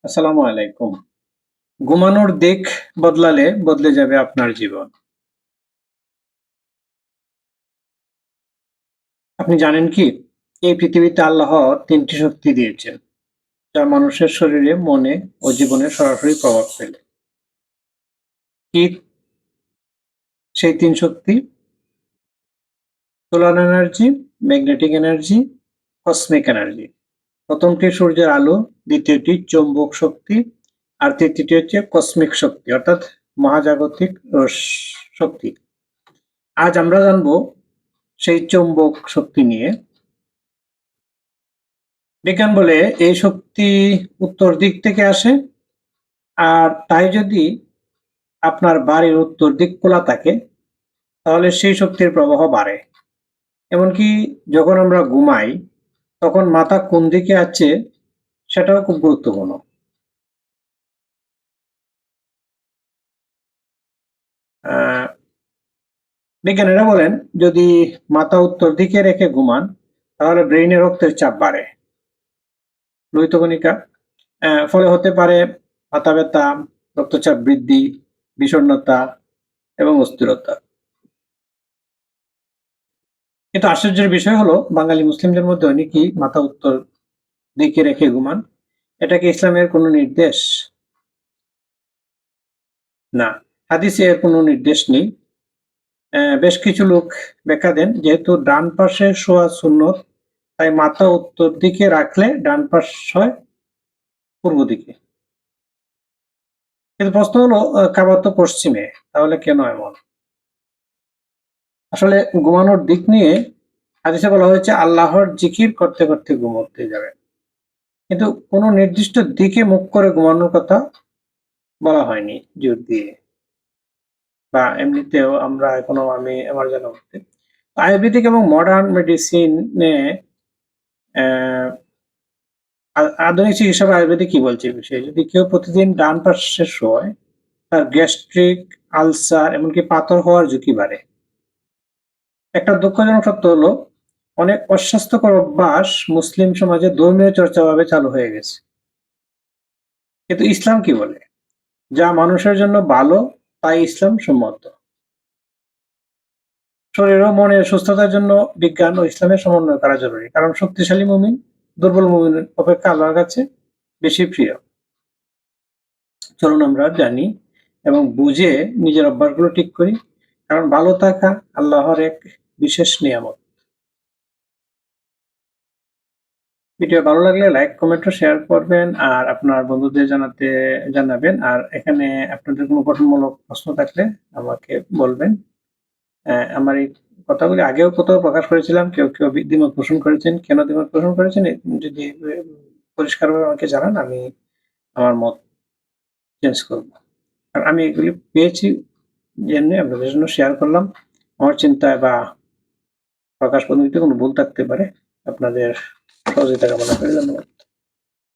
আসসালামু আলাইকুম। ঘুমানোর দিক বদলালে বদলে যাবে আপনার জীবন। আপনি জানেন কি? এই পৃথিবীতে আল্লাহ ৩ টি শক্তি দিয়েছেন, যা মানুষের শরীরে, মনে ও জীবনে সরাসরি প্রভাব ফেলে। কি সেই ৩ শক্তি? Solar energy, magnetic energy, cosmic energy. প্রথমটি সূর্যের আলো, দ্বিতীয়টি চৌম্বক শক্তি, আর তৃতীয়টি হচ্ছে কসমিক শক্তি অর্থাৎ মহাজাগতিক শক্তি। আজ আমরা জানবো সেই চৌম্বক শক্তি নিয়ে। বিজ্ঞান বলে এই শক্তি উত্তর দিক থেকে আসে, আর তাই যদি আপনার বাড়ির উত্তর দিক খোলা থাকে তাহলে সেই শক্তির প্রবাহ বাড়ে। এমনকি যখন আমরা ঘুমাই তখন মাথা কোন দিকে আছে সেটাও খুব গুরুত্বপূর্ণ। আহ, বিজ্ঞানীরা বলেন যদি মাথা উত্তর দিকে রেখে ঘুমান তাহলে ব্রেইনে রক্তের চাপ বাড়ে, লোহিত কণিকা, ফলে হতে পারে মাথা ব্যথা, রক্তচাপ বৃদ্ধি, বিষণ্ণতা এবং অস্থিরতা। কিন্তু আশ্চর্যের বিষয় হলো বাঙালি মুসলিমদের মধ্যে অনেকেই মাথা উত্তর দিকে রেখে ঘুমান। এটা কি ইসলামের কোনো নির্দেশ? না, হাদিসে এর কোনো নির্দেশ নেই। বেশ কিছু লোক ব্যাখ্যা দেন যেহেতু ডান পাশে শোয়া সুন্নত, তাই মাথা উত্তর দিকে রাখলে ডান পাশ হয় পূর্ব দিকে। কিন্তু প্রশ্ন হলো কাবা তো পশ্চিমে, তাহলে কেন এমন? আসলে ঘুমানোর দিক নিয়ে হাদিসে বলা হয়েছে আল্লাহর জিকির করতে করতে ঘুমোতে যাবে, কিন্তু কোনো নির্দিষ্ট দিকে মুখ করে ঘুমানোর কথা বলা হয়নি জোর দিয়ে, বা এমনিতেও আমরা এখনো আমি আমার জানা মতে আয়ুর্বেদিক এবং মডার্ন মেডিসিনে আধুনিক চিকিৎসা বা আয়ুর্বেদিক কি বলছে এই বিষয়ে? যদি কেউ প্রতিদিন ডান পাশে শোয় তার গ্যাস্ট্রিক, আলসার এমনকি পাথর হওয়ার ঝুঁকি বাড়ে। একটা দুঃখজনক সত্য হলো অনেক অস্বাস্থ্যকর অভ্যাস মুসলিম সমাজে ধর্মীয় চর্চা ভাবে চালু হয়ে গেছে। কিন্তু ইসলাম কি বলে? যা মানুষের জন্য ভালো তাই ইসলাম সম্মত। শরীর ও মনের সুস্থতার জন্য বিজ্ঞান ও ইসলামের সমন্বয় করা জরুরি, কারণ শক্তিশালী মুমিন দুর্বল মুমিনের অপেক্ষা আল্লাহর কাছে বেশি প্রিয়। চলুন আমরা জানি এবং বুঝে নিজের অভ্যাসগুলো ঠিক করি, কারণ ভালো থাকা আল্লাহর এক বিশেষ নিয়ামত। ভিডিও ভালো লাগলে লাইক, কমেন্ট ও শেয়ার করবেন, আর আপনার বন্ধুদের জানাবেন। আর এখানে আপনাদের কোনো গঠনমূলক প্রশ্ন থাকলে আমাকে বলবেন। আমার এই কথাগুলি আগেও কোথাও প্রকাশ করেছিলাম, কেউ কেউ দ্বিমত পোষণ করেছেন। কেন দ্বিমত পোষণ করেছেন যদি পরিষ্কারভাবে আমাকে জানান, আমি আমার মত চেঞ্জ করব। আর আমি এগুলি পেয়েছি জন্য আপনাদের জন্য শেয়ার করলাম। আমার চিন্তায় বা প্রকাশ পদ্ধতিতে কোনো ভুল থাকতে পারে, আপনাদের সহযোগিতা কামনা করি। ধন্যবাদ।